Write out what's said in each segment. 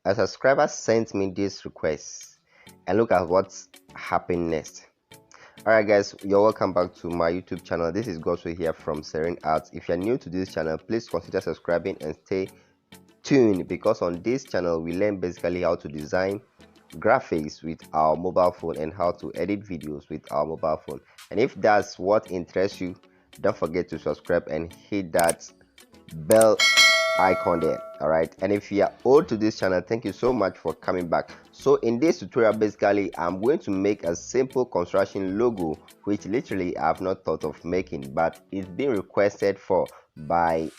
a subscriber sent me this request, and look at what's happened next. Alright guys, you're welcome back to my YouTube channel. This is 𝑔𝑗𝒻𝑧 here from Serene Arts. If you're new to this channel, please consider subscribing and stay tuned, because on this channel we learn basically how to design graphics with our mobile phone and how to edit videos with our mobile phone. And if that's what interests you, don't forget to subscribe and hit that bell icon there. All right, and if you are old to this channel, thank you so much for coming back. So in this tutorial, basically I'm going to make a simple construction logo, which literally I have not thought of making, but it's been requested for by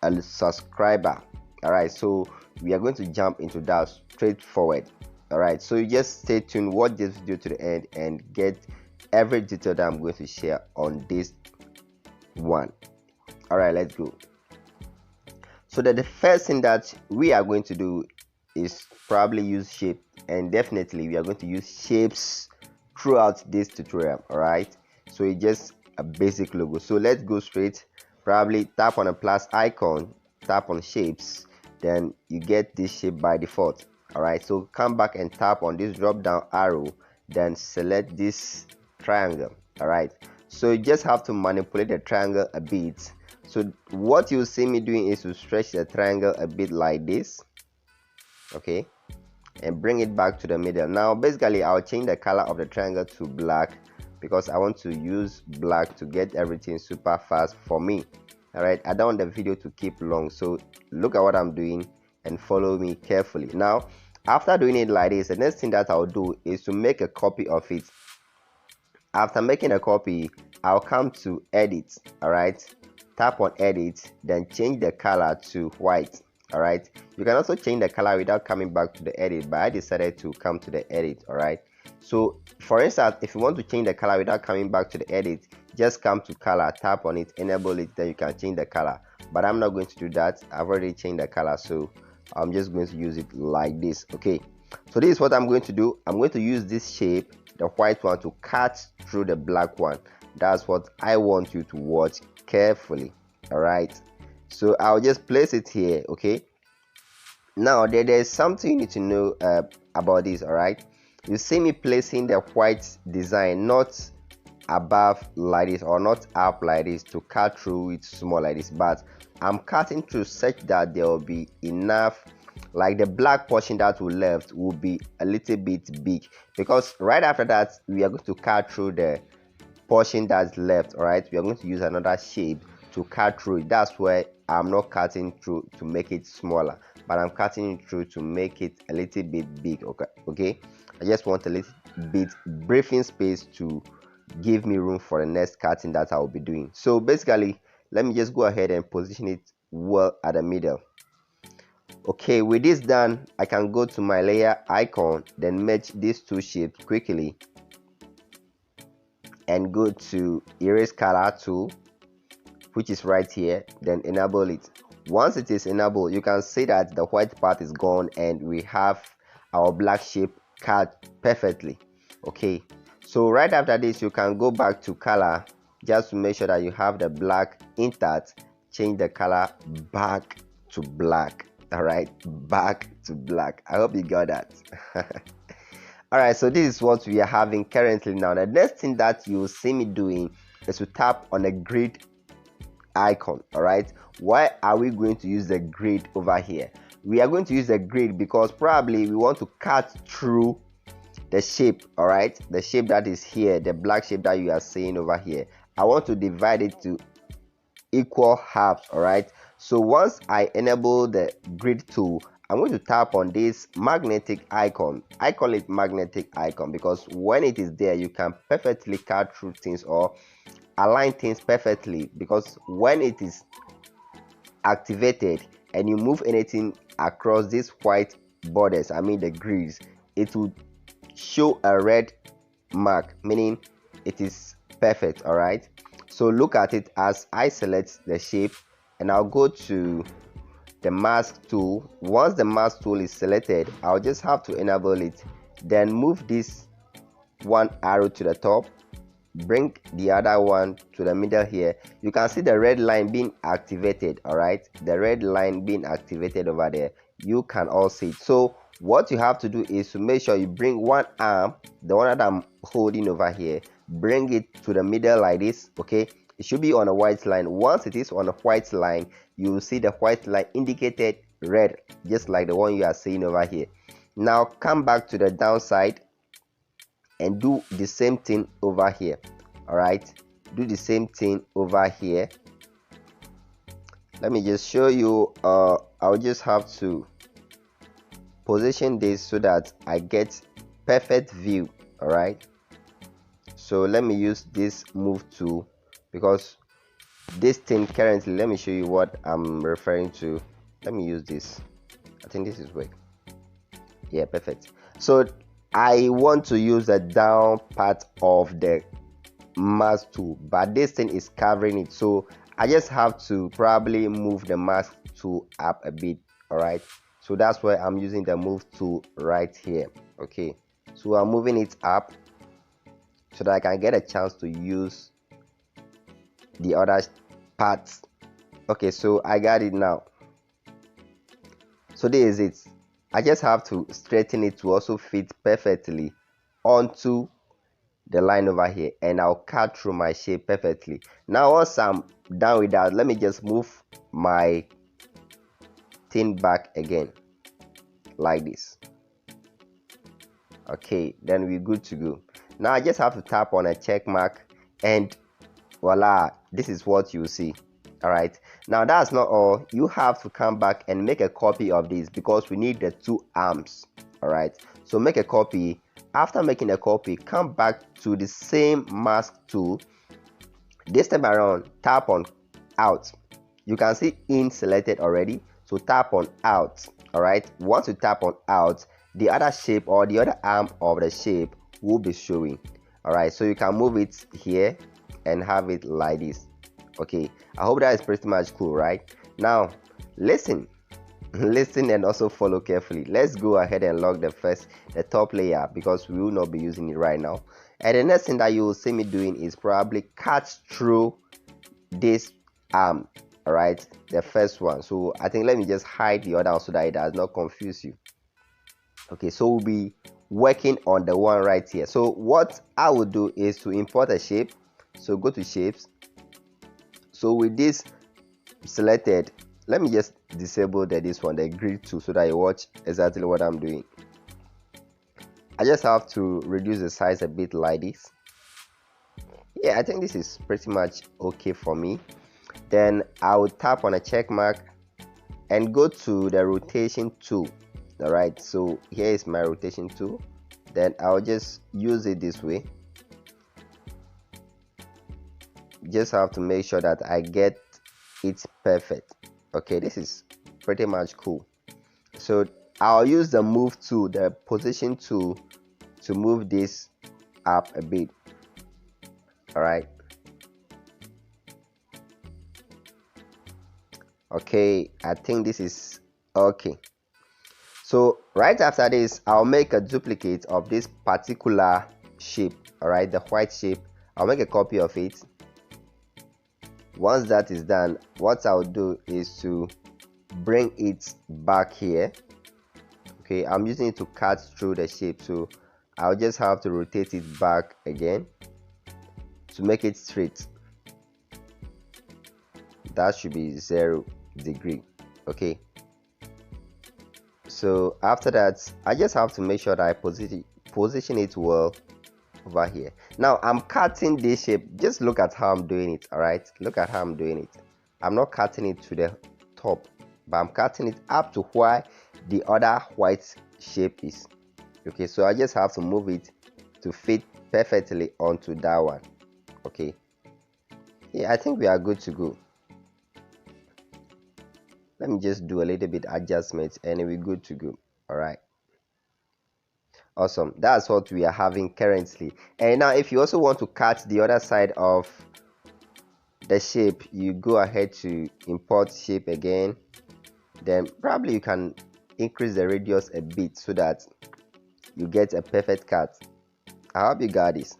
a subscriber. All right, so we are going to jump into that straightforward. All right, so you just stay tuned, watch this video to the end and get every detail that I'm going to share on this one. All right, let's go. So that the first thing that we are going to do is probably use shape, and definitely we are going to use shapes throughout this tutorial. All right, so it's just a basic logo. So let's go straight. Probably tap on a plus icon, tap on shapes, then you get this shape by default. All right, so come back and tap on this drop down arrow, then select this triangle. All right, so you just have to manipulate the triangle a bit. So what you see me doing is to stretch the triangle a bit like this, okay, and bring it back to the middle. Now basically I'll change the color of the triangle to black, because I want to use black to get everything super fast for me. All right, I don't want the video to keep long, so look at what I'm doing and follow me carefully. Now after doing it like this, the next thing that I'll do is to make a copy of it. After making a copy, I'll come to edit. All right, tap on edit, then change the color to white. All right, you can also change the color without coming back to the edit, but I decided to come to the edit. All right, so for instance, if you want to change the color without coming back to the edit, just come to color, tap on it, enable it, then you can change the color. But I'm not going to do that. I've already changed the color, so I'm just going to use it like this. Okay, so this is what I'm going to do. I'm going to use this shape, the white one, to cut through the black one. That's what I want you to watch carefully. All right, so I'll just place it here. Okay, now there's something you need to know about this. All right, you see me placing the white design not above like this or not up like this to cut through it small like this, but I'm cutting through such that there will be enough, like the black portion that will left will be a little bit big, because right after that we are going to cut through the portion that's left. All right, we are going to use another shape to cut through it. That's where I'm not cutting through to make it smaller, but I'm cutting it through to make it a little bit big. Okay, I just want a little bit breathing space to give me room for the next cutting that I will be doing. So basically, let me just go ahead and position it well at the middle. Okay, with this done, I can go to my layer icon, then merge these two shapes quickly and go to erase color tool, which is right here, then enable it. Once it is enabled, you can see that the white part is gone and we have our black shape cut perfectly. Okay, so right after this, you can go back to color just to make sure that you have the black intact. Change the color back to black. All right, back to black. I hope you got that. All right, so this is what we are having currently. Now the next thing that you see me doing is to tap on the grid icon. All right, why are we going to use the grid over here? We are going to use the grid because probably we want to cut through the shape. All right, the shape that is here, the black shape that you are seeing over here, I want to divide it to equal halves. All right, so once I enable the grid tool, I'm going to tap on this magnetic icon. I call it magnetic icon because when it is there, you can perfectly cut through things or align things perfectly, because when it is activated and you move anything across these white borders, I mean the grids, it will show a red mark, meaning it is perfect. All right, so look at it as I select the shape and I'll go to the mask tool. Once the mask tool is selected, I'll just have to enable it, then move this one arrow to the top, bring the other one to the middle here. You can see the red line being activated. All right, the red line being activated over there, you can all see it. So what you have to do is to make sure you bring one arm, the one that I'm holding over here, bring it to the middle like this. Okay, it should be on a white line. Once it is on a white line, you will see the white line indicated red, just like the one you are seeing over here. Now come back to the downside and do the same thing over here. All right, do the same thing over here. Let me just show you. I'll just have to position this so that I get perfect view. All right, so let me use this move tool, because this thing currently, let me show you what I'm referring to. Let me use this. I think this is work. Yeah, perfect. So I want to use the down part of the mask tool, but this thing is covering it, so I just have to probably move the mask tool up a bit. All right, so that's why I'm using the move tool right here. Okay, so I'm moving it up so that I can get a chance to use the other parts. Okay, so I got it now. So this is it. I just have to straighten it to also fit perfectly onto the line over here, and I'll cut through my shape perfectly. Now once I'm done with that, let me just move my thing back again like this. Okay, then we're good to go. Now I just have to tap on a check mark, and voila, this is what you see. All right, now that's not all. You have to come back and make a copy of this, because we need the two arms. All right, so make a copy. After making a copy, come back to the same mask tool. This time around, tap on out. You can see in selected already, so tap on out. All right, once you tap on out, the other shape or the other arm of the shape will be showing. All right, so you can move it here and have it like this. Okay, I hope that is pretty much cool. Right now, listen and also follow carefully. Let's go ahead and lock the top layer, because we will not be using it right now. And the next thing that you will see me doing is probably cut through this arm. All right, the first one. So I think let me just hide the other one so that it does not confuse you. Okay, so we'll be working on the one right here. So what I will do is to import a shape. So go to shapes. So with this selected, let me just disable this one, the grid tool, so that you watch exactly what I'm doing. I just have to reduce the size a bit like this. Yeah, I think this is pretty much okay for me. Then I will tap on a check mark and go to the rotation tool. All right, so here is my rotation tool. Then I'll just use it this way. Just have to make sure that I get it perfect. Okay, this is pretty much cool. So I'll use the move tool, the position tool, to move this up a bit. All right, okay, I think this is okay. So right after this, I'll make a duplicate of this particular shape. All right, the white shape. I'll make a copy of it. Once that is done, what I'll do is to bring it back here. Okay, I'm using it to cut through the shape, so I'll just have to rotate it back again to make it straight. That should be 0 degree. Okay, so after that, I just have to make sure that I position it well over here. Now I'm cutting this shape. Just look at how I'm doing it. All right, look at how I'm doing it. I'm not cutting it to the top, but I'm cutting it up to where the other white shape is. Okay, so I just have to move it to fit perfectly onto that one. Okay, yeah, I think we are good to go. Let me just do a little bit adjustments and we're good to go. All right, awesome. That's what we are having currently. And now if you also want to cut the other side of the shape, you go ahead to import shape again. Then probably you can increase the radius a bit so that you get a perfect cut. I hope you got this.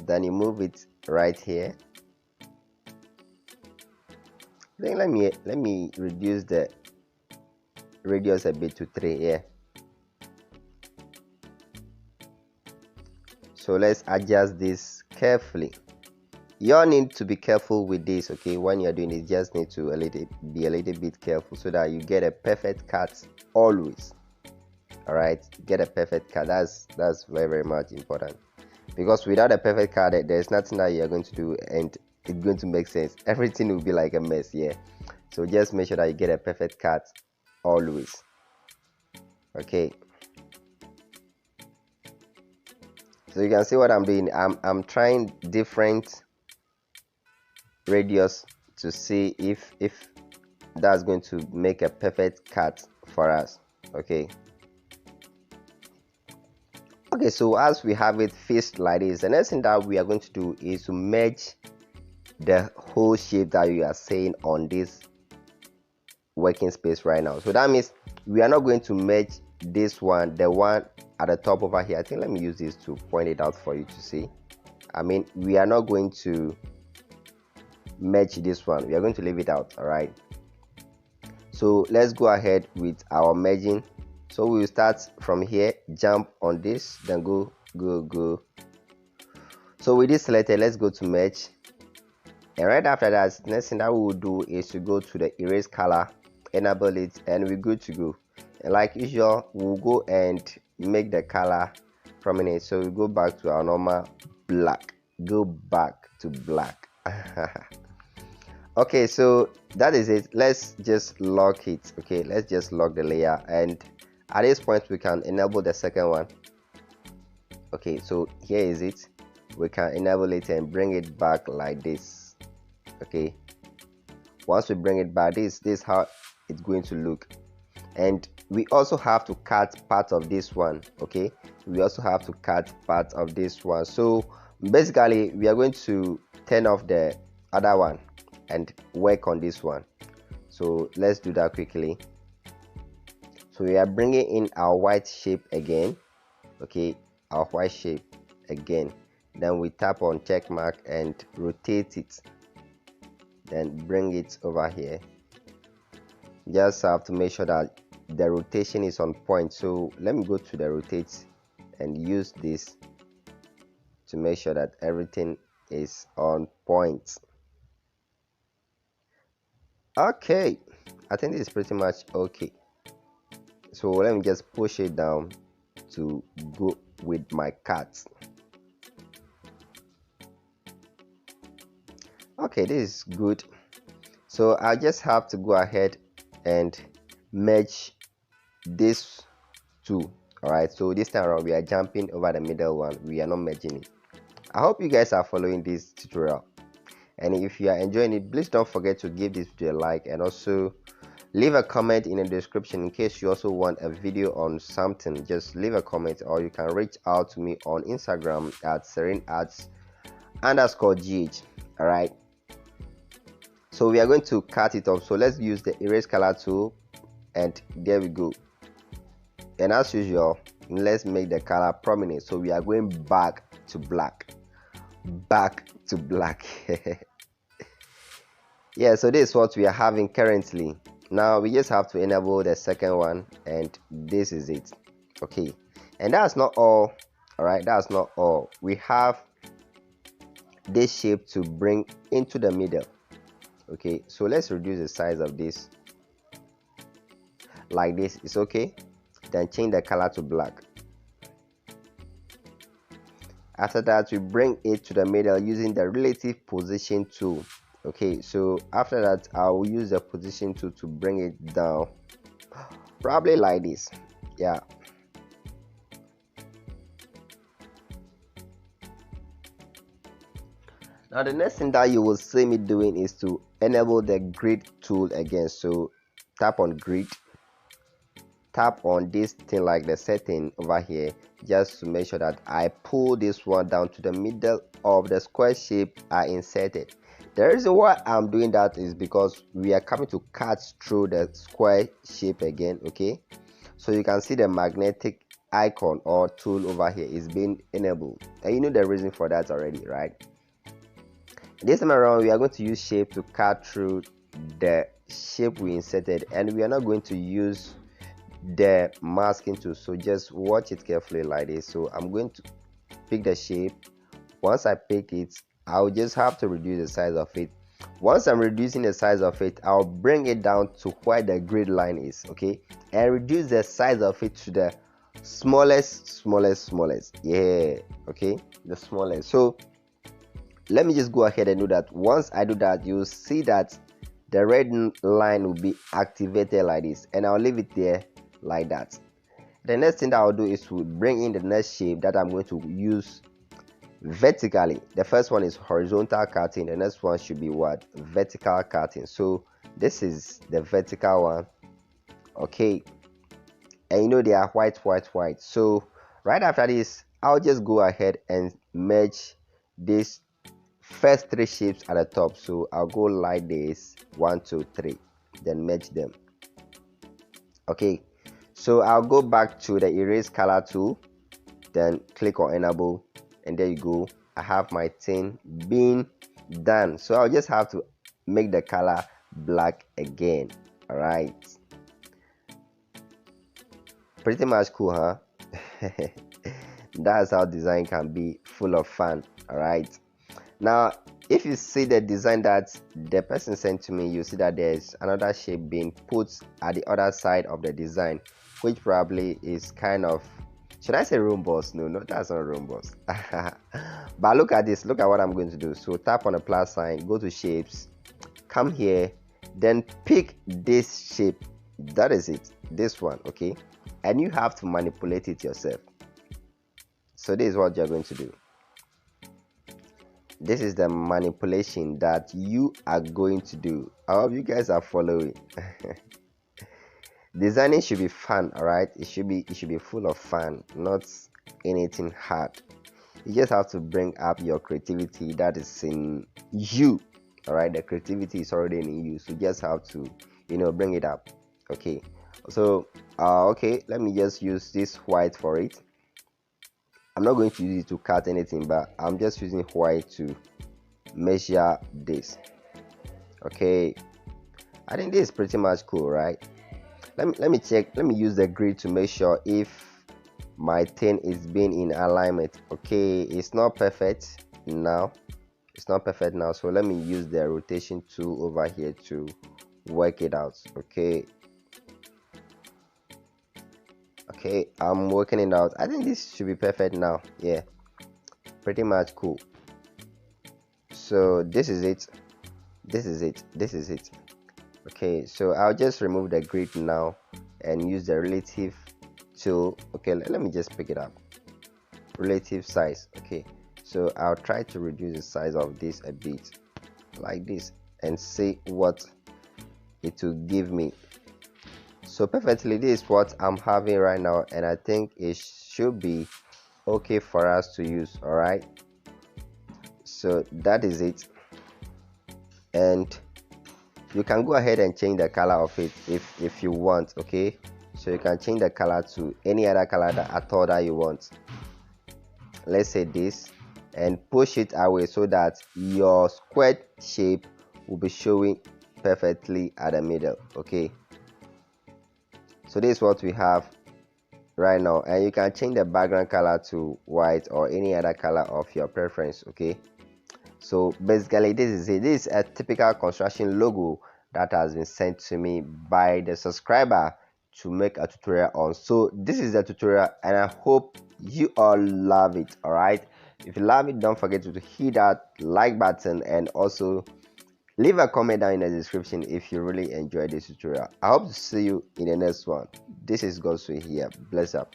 Then you move it right here. Then let me reduce the radius a bit to 3 here. So let's adjust this carefully. You all need to be careful with this, okay? When you're doing it, just need to be a little bit careful so that you get a perfect cut always. All right, get a perfect cut. That's very, very much important, because without a perfect cut, there's nothing that you're going to do and it's going to make sense. Everything will be like a mess. Yeah, so just make sure that you get a perfect cut always. Okay, so you can see what I'm doing. I'm trying different radius to see if that's going to make a perfect cut for us. Okay, so as we have it fixed like this, the next thing that we are going to do is to merge the whole shape that you are seeing on this working space right now. So that means we are not going to merge this one, the one at the top over here. I think let me use this to point it out for you to see. I mean, we are not going to merge this one, we are going to leave it out. All right, so let's go ahead with our merging. So we will start from here, jump on this, then go. So with this selected, let's go to merge, and right after that, next thing that we will do is to go to the erase color, enable it, and we're good to go. And like usual, we'll go and make the color prominent. So we go back to our normal black, go back to black. Okay, so that is it. Let's just lock it. Okay, let's just lock the layer, and at this point we can enable the second one. Okay, so here is it. We can enable it and bring it back like this. Okay, once we bring it back, this is how it's going to look. And we also have to cut part of this one. Okay, we also have to cut part of this one. So basically we are going to turn off the other one and work on this one. So let's do that quickly. So we are bringing in our white shape again. Okay, our white shape again, then we tap on check mark and rotate it, then bring it over here. Just have to make sure that the rotation is on point. So let me go to the rotate and use this to make sure that everything is on point. Okay, I think this is pretty much okay. So let me just push it down to go with my cut. Okay, this is good. So I just have to go ahead and merge this two. All right, so this time around we are jumping over the middle one, we are not merging it. I hope you guys are following this tutorial, and if you are enjoying it, please don't forget to give this video a like, and also leave a comment in the description in case you also want a video on something. Just leave a comment, or you can reach out to me on Instagram at Serene_GH. all right, so we are going to cut it off. So let's use the erase color tool, and there we go. And as usual, let's make the color prominent. So we are going back to black, back to black. Yeah, so this is what we are having currently. Now we just have to enable the second one, and this is it. Okay, and that's not all. All right, that's not all. We have this shape to bring into the middle. Okay, so let's reduce the size of this like this. It's okay, then change the color to black. After that, we bring it to the middle using the relative position tool. Okay, so after that, I will use the position tool to bring it down, probably like this. Yeah, now the next thing that you will see me doing is to enable the grid tool again. So tap on grid, tap on this thing like the setting over here, just to make sure that I pull this one down to the middle of the square shape I inserted. The reason why I'm doing that is because we are coming to cut through the square shape again. Okay, so you can see the magnetic icon or tool over here is being enabled, and you know the reason for that already, right? This time around we are going to use shape to cut through the shape we inserted, and we are not going to use the masking tool, so just watch it carefully like this. So I'm going to pick the shape. Once I pick it, I'll just have to reduce the size of it. Once I'm reducing the size of it, I'll bring it down to where the grid line is, okay, and reduce the size of it to the smallest. Yeah, okay, the smallest. So let me just go ahead and do that. Once I do that, you'll see that the red line will be activated like this, and I'll leave it there like that. The next thing that I'll do is to bring in the next shape that I'm going to use vertically. The first one is horizontal cutting, the next one should be what? Vertical cutting. So this is the vertical one, okay, and you know they are white. So right after this, I'll just go ahead and merge this first three shapes at the top. So I'll go like this, 1 2 3, then merge them. Okay, so I'll go back to the erase color tool, then click on enable, and there you go. I have my thing being done. So I'll just have to make the color black again. All right, pretty much cool, huh? That's how design can be full of fun. All right, now if you see the design that the person sent to me, you see that there's another shape being put at the other side of the design, which probably is kind of, should I say rhombus? No, that's not rhombus. But look at this, look at what I'm going to do. So tap on the plus sign, go to shapes, come here, then pick this shape. That is it, this one, okay, and you have to manipulate it yourself. So this is what you're going to do. This is the manipulation that you are going to do. I hope you guys are following. Designing should be fun, all right? It should be full of fun, not anything hard. You just have to bring up your creativity that is in you, all right? The creativity is already in you, so you just have to, bring it up. Okay, so okay, let me just use this white for it. I'm not going to use it to cut anything, but I'm just using white to measure this. Okay, I think this is pretty much cool, right? Let me check. Let me use the grid to make sure if my thing is being in alignment. Okay, it's not perfect now. So let me use the rotation tool over here to work it out. Okay, I'm working it out. I think this should be perfect now. Yeah, pretty much cool. So this is it. Okay, so I'll just remove the grid now and use the relative tool. Okay, let me just pick it up. Relative size. Okay, so I'll try to reduce the size of this a bit like this and see what it will give me. So perfectly, this is what I'm having right now, and I think it should be okay for us to use. All right, so that is it, and you can go ahead and change the color of it if you want. Okay, so you can change the color to any other color at all that you want. Let's say this, and push it away so that your square shape will be showing perfectly at the middle. Okay, so this is what we have right now, and you can change the background color to white or any other color of your preference. Okay, so basically this is it. This is a typical construction logo that has been sent to me by the subscriber to make a tutorial on. So this is the tutorial, and I hope you all love it. All right, if you love it, don't forget to hit that like button, and also leave a comment down in the description if you really enjoyed this tutorial. I hope to see you in the next one. This is 𝑔𝑂ZWEY here. Bless up.